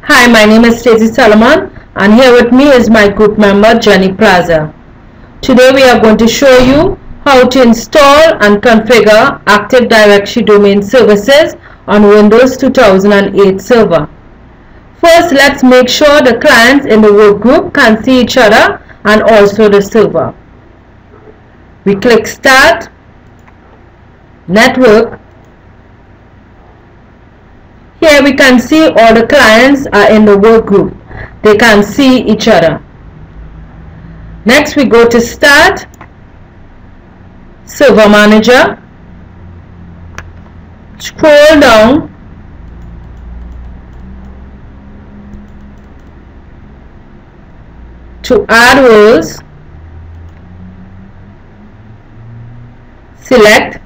Hi, my name is Stacey and here with me is my group member Jenny Plaza. Today we are going to show you how to install and configure Active Directory domain services on Windows 2008 server. First, let's make sure the clients in the work group can see each other and also the server. We click Start, Network. Here we can see all the clients are in the work group. They can see each other. Next we go to Start, Server Manager, scroll down to add roles, select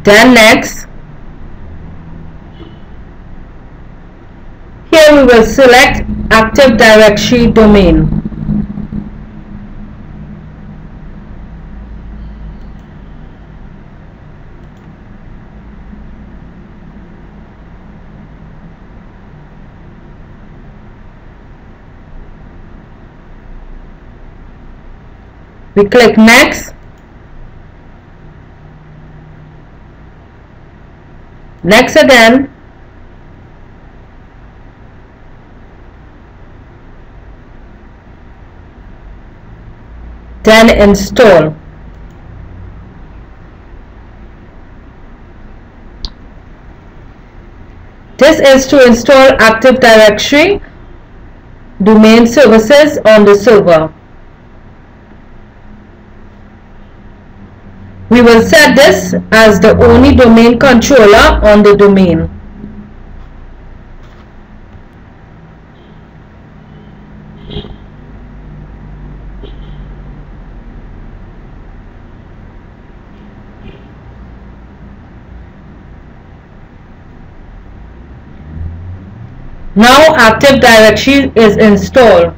then next. Here we will select Active Directory domain. We click Next. Next again. Then install. This is to install Active Directory domain services on the server. We will set this as the only domain controller on the domain. Now Active Directory is installed.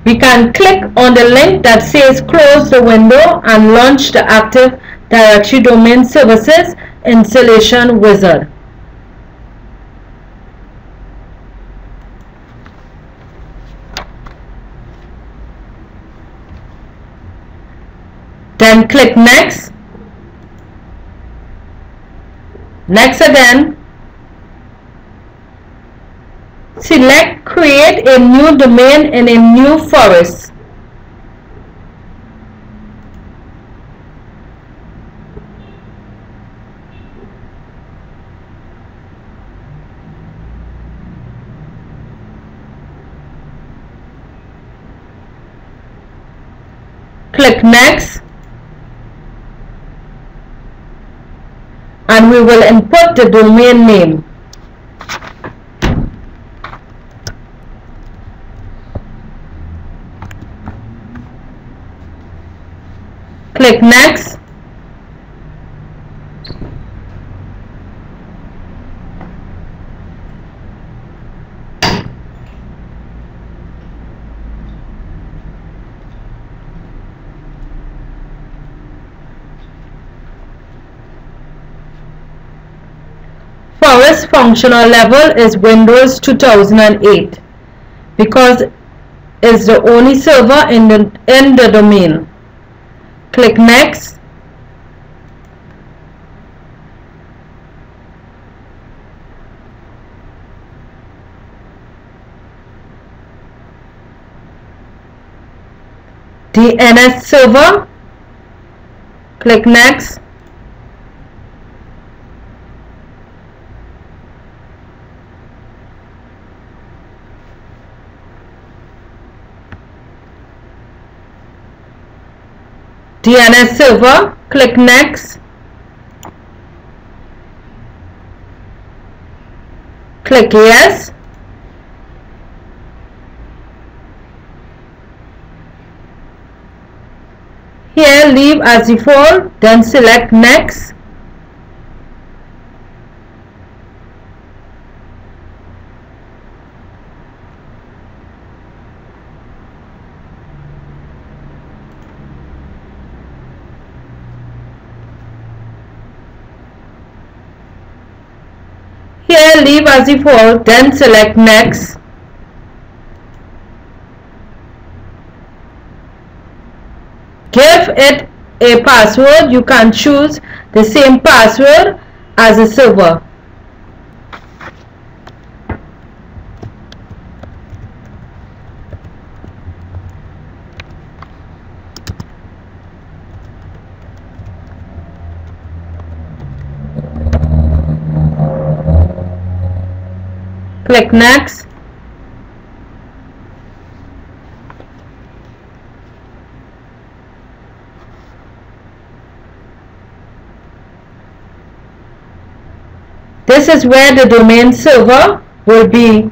We can click on the link that says close the window and launch the Active Directory Domain Services installation wizard. Then click Next. Next again. Select Create a new domain in a new forest. Click Next. And we will input the domain name. Click Next. Forest functional level is Windows 2008 because it's the only server in the domain. Click Next. DNS server. Click Next. DNS server, click Next. Click Yes. Here leave as default, then select Next. leave as default, then select next. Give it a password. You can choose the same password as the server. Click next. This is where the domain server will be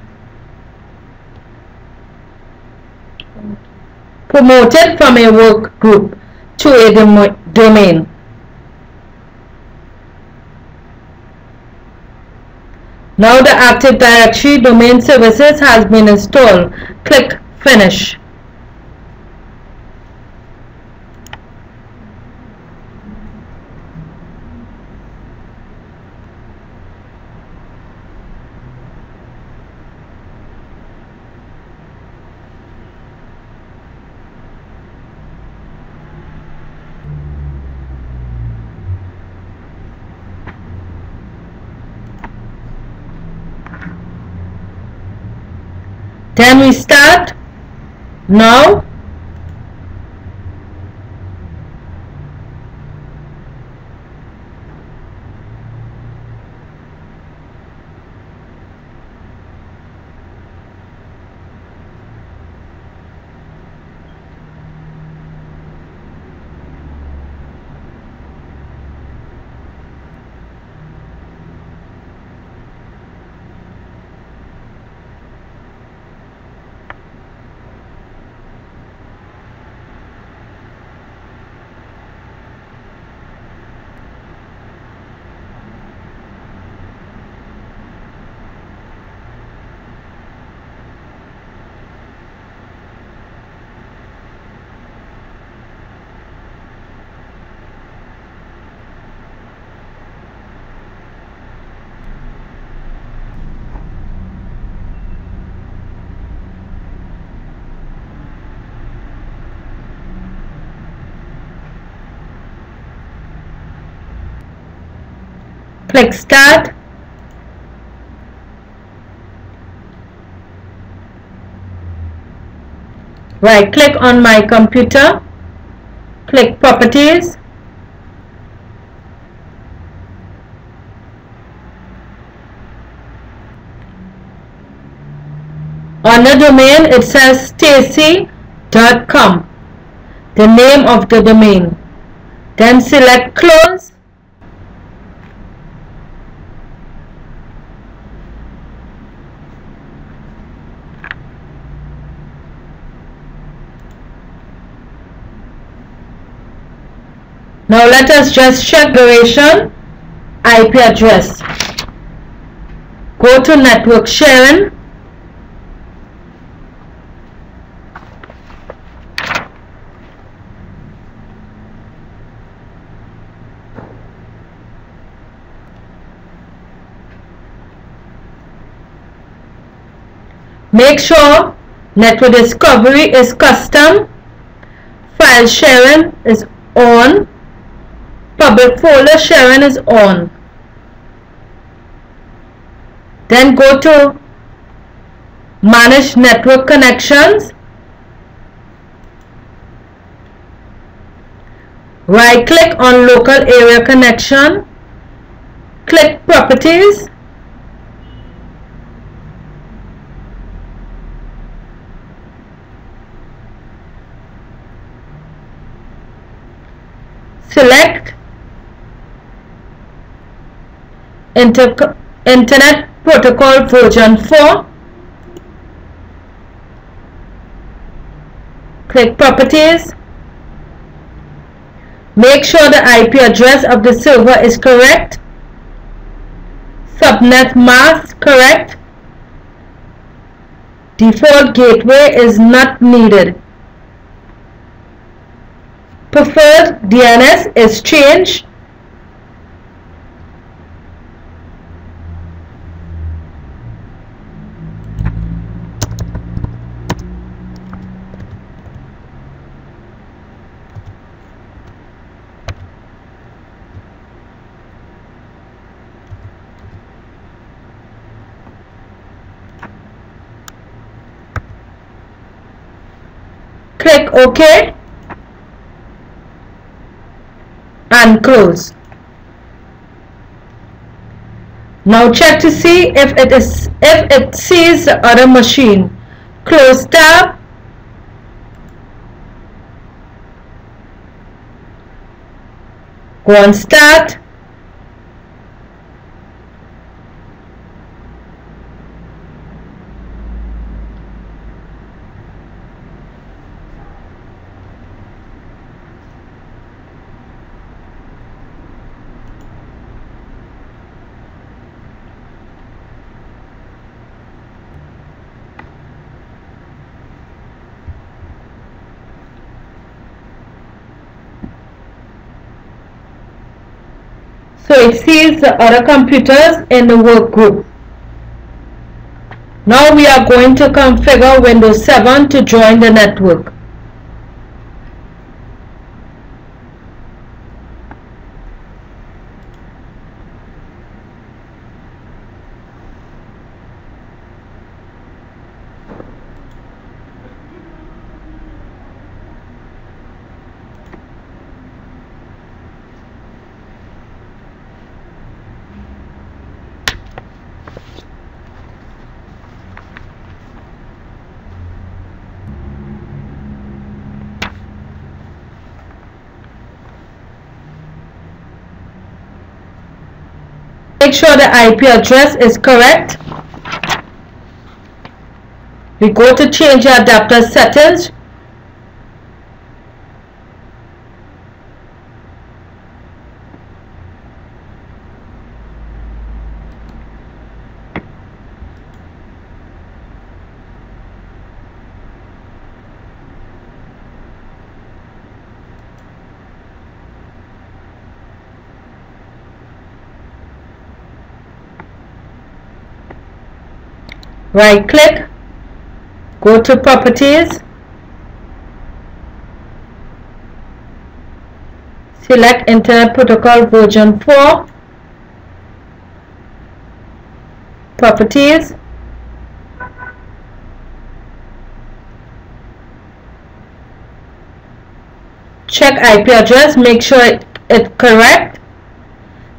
promoted from a work group to a domain. Now the Active Directory domain services has been installed. Click Finish. Then we start. Now click Start. Right click on my computer, click Properties, on the domain it says Stacey.com, the name of the domain. Then select Close. Now let us just check duration IP address. Go to Network Sharing. Make sure Network Discovery is custom, file sharing is on, public folder sharing is on. Then go to Manage Network Connections. Right click on Local Area Connection. Click Properties. Select Internet Protocol version 4. Click Properties. Make sure the IP address of the server is correct. Subnet mask correct. Default gateway is not needed. Preferred DNS is changed. Click OK and close. Now check to see if it sees the other machine. Close tab. Go on Start. So it sees the other computers in the work group. Now we are going to configure Windows 7 to join the network. Make sure the IP address is correct. We go to change the adapter settings. Right click, go to Properties, select Internet Protocol version 4, Properties, check IP address, make sure it's correct.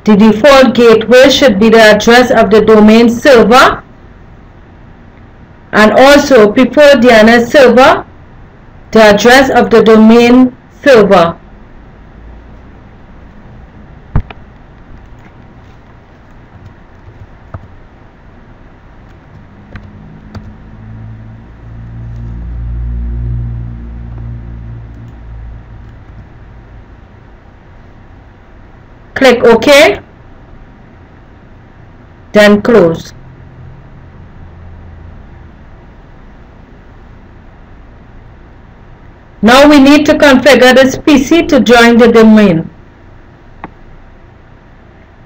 The default gateway should be the address of the domain server, and also before DNS server, the address of the domain server. Click OK, then close. Now we need to configure this PC to join the domain.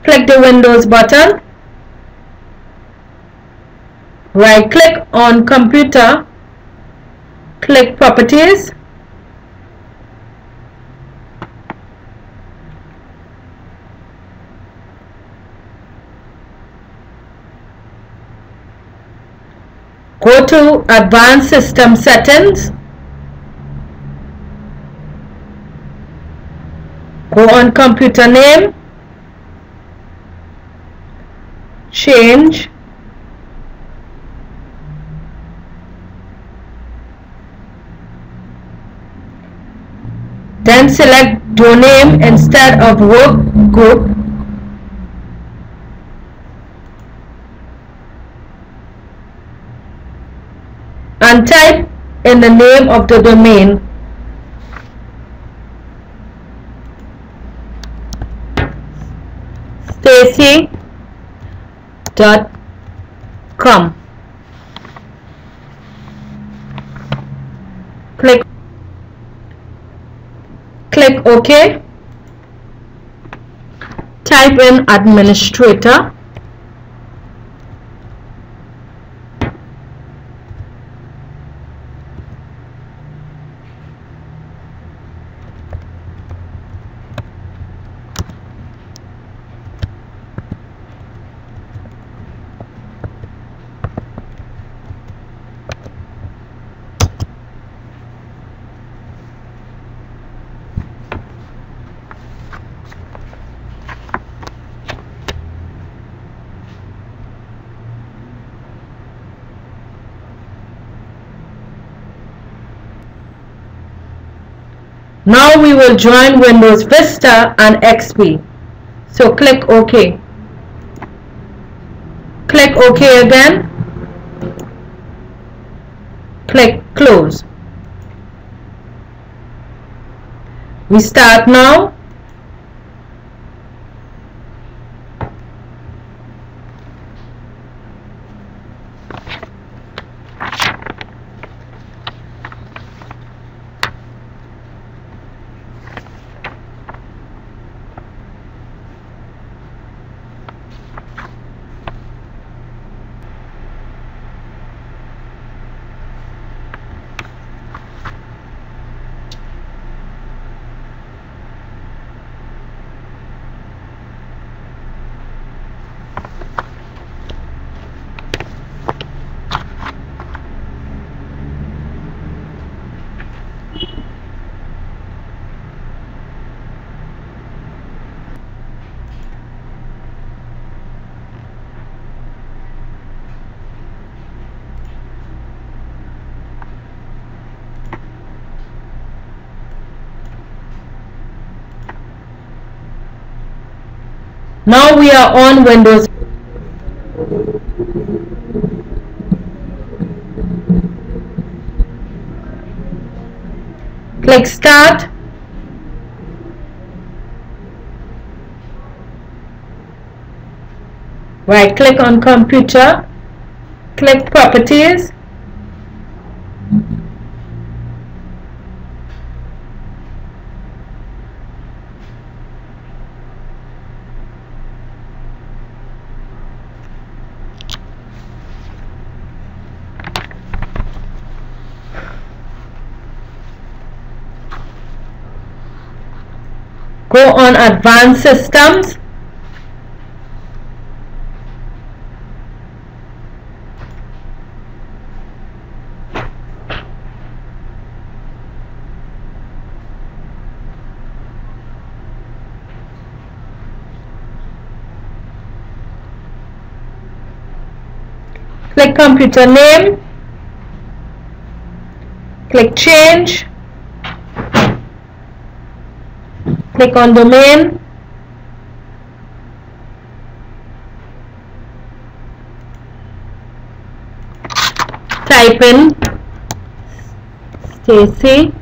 Click the Windows button, right click on Computer, click Properties, go to Advanced System Settings, go on Computer Name, change, then select Domain instead of Work Group, and type in the name of the domain. Stacey.com. Click OK. Type in administrator. Now we will join Windows Vista and XP. So click OK. Click OK again. Click Close. We start now. Now we are on Windows. Click Start. Right click on Computer. Click Properties. Go on Advanced Systems. Click Computer Name. Click Change. Click on Domain. Type in Stacey.com.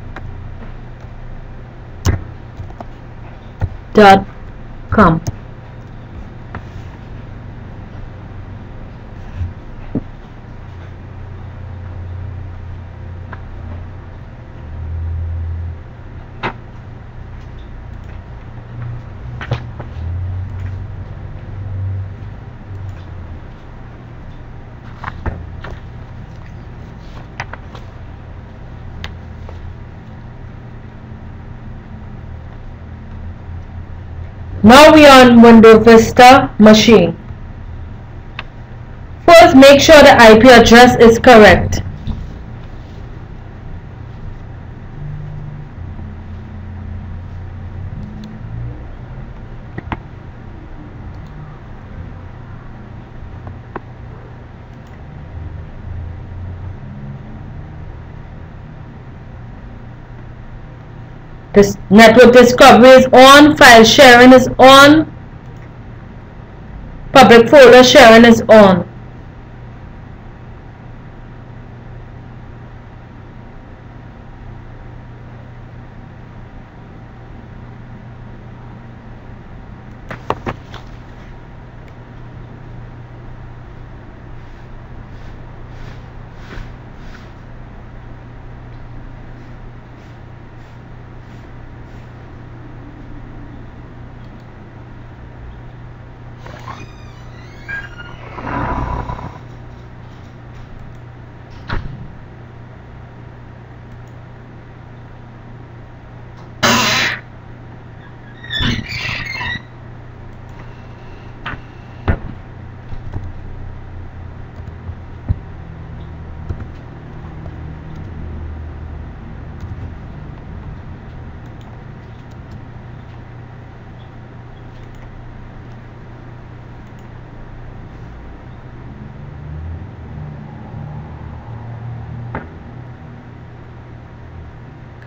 Now we are on Windows Vista machine. First, make sure the IP address is correct. This network discovery is on, file sharing is on, public folder sharing is on.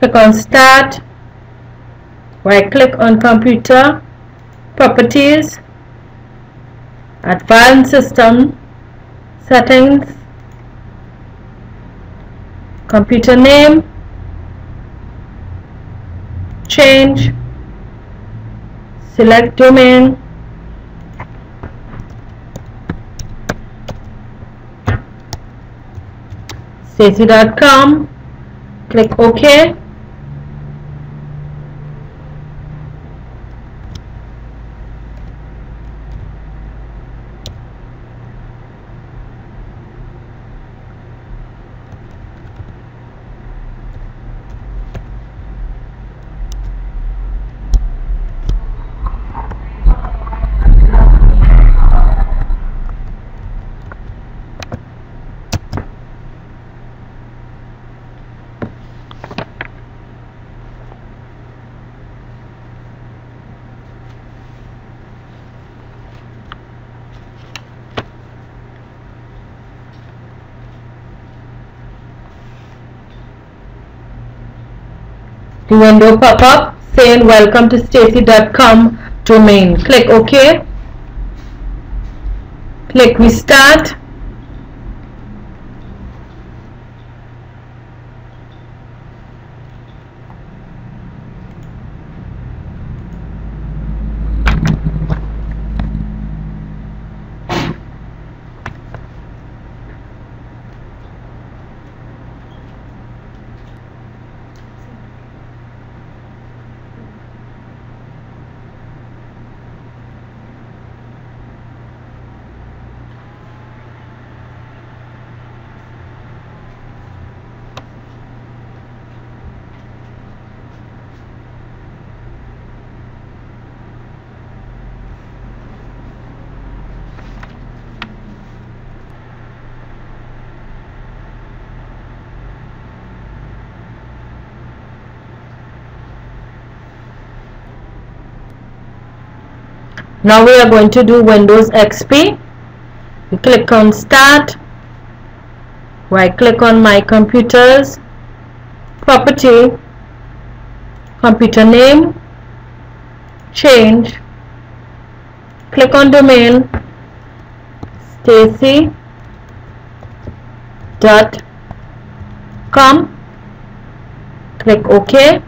Click on Start, Right click on computer, properties, advanced system, settings, computer name, change, select domain, Stacey.com, click OK. The window pop up saying welcome to Stacey.com domain. Click OK. Click restart. Now we are going to do Windows XP. You click on Start, right click on My Computers, Property, Computer Name, Change, click on Domain, Stacey.com, click OK.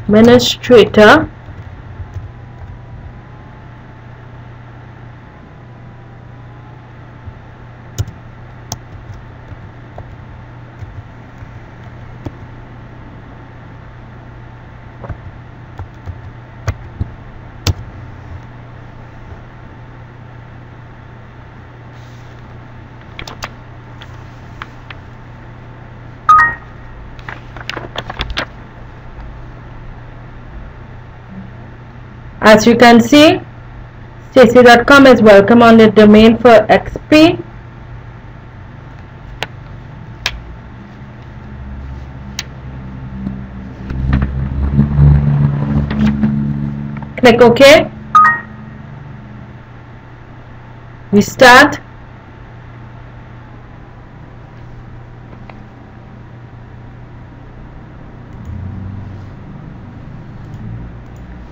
Administrator, as you can see, Stacey.com is welcome on the domain for XP. Click OK. Restart.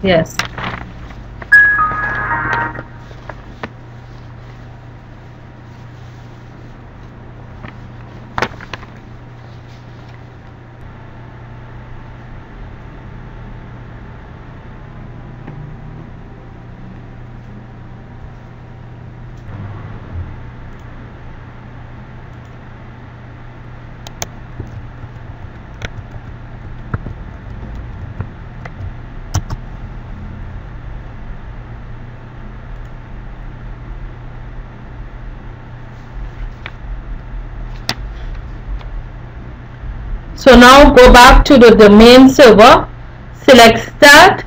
Yes. So now go back to the domain server, select Start,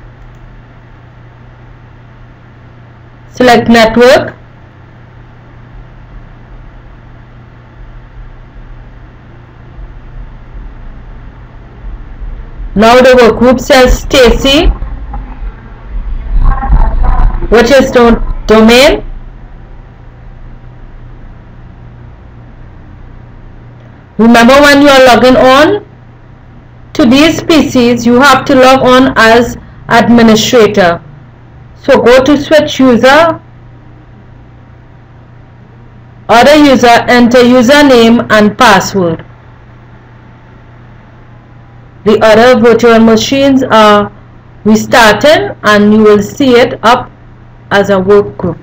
select Network, now the workgroup says Stacey, which is domain. Remember, when you are logging on To these PCs, you have to log on as administrator. So go to switch user, other user, enter username and password. The other virtual machines are restarting and you will see it up as a work group.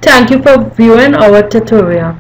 Thank you for viewing our tutorial.